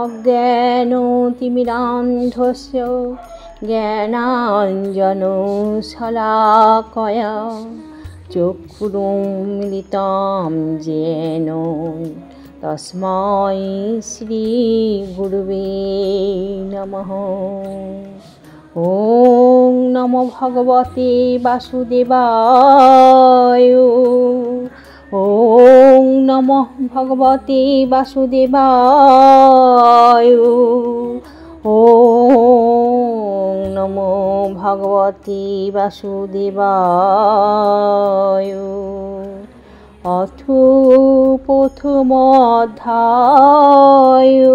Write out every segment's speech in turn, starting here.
অজ্ঞানতিমিরান্ধস্য জ্ঞানাঞ্জনশলাকয়া চক্ষুरुन्मिलितं येन তস্मै শ্রীগুরুবে নমঃ। ওং নমো ভগবতে বাসুদেবায়। ওং নমো ভগবতে বাসুদেবায়। ওং নমো ভগবতে বাসুদেবায়। অথ প্রথম অধ্যায়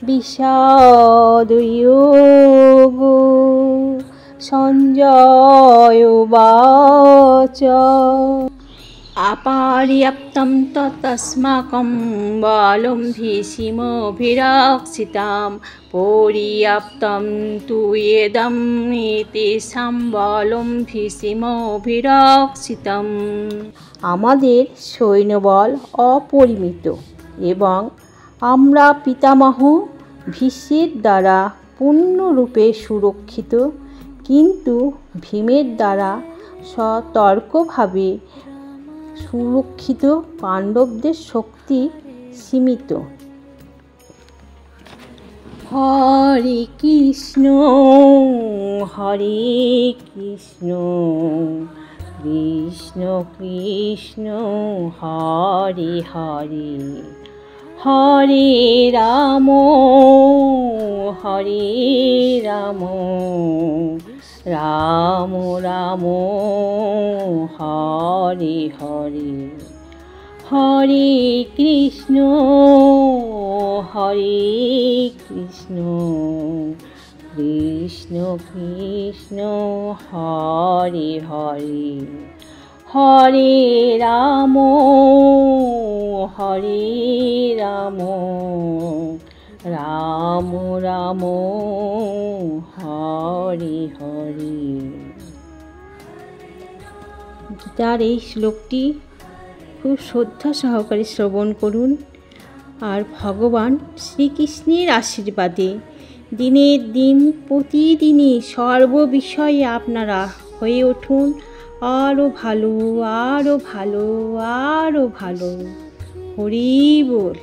বিষাদয়োগ। সঞ্জয় উবাচ অপর্যাপ্तं তদস্মাকं বलं ভীষ্মভিরক্ষিतं পর্যাপ্तं তু ইদम् এতেষাं বलं ভীষ্মভিরক্ষিতम्। আমাদের সৈন্যবল অপরিমিত এবং আমরা পিতামহ ভীষ্মের দ্বারা পূর্ণরূপে সুরক্ষিত, কিন্তু ভীমের দ্বারা সতর্কভাবে সুরক্ষিত পাণ্ডবদের শক্তি সীমিত। হরে কৃষ্ণ হরে কৃষ্ণ কৃষ্ণ কৃষ্ণ হরে হরে হরে রাম হরে রাম রাম রাম হরে হরে হরে কৃষ্ণ কৃষ্ণ কৃষ্ণ হরে হরে হরে রাম রাম রাম হরে হরে। গীতার এই শ্লোকটি খুব শ্রদ্ধা সহকারে শ্রবণ করুন আর ভগবান শ্রীকৃষ্ণের আশীর্বাদে দিনের দিন প্রতিদিনই সর্ববিষয়ে আপনারা হয়ে উঠুন আরও ভালো আরও ভালো আরও ভালো। হরি বল।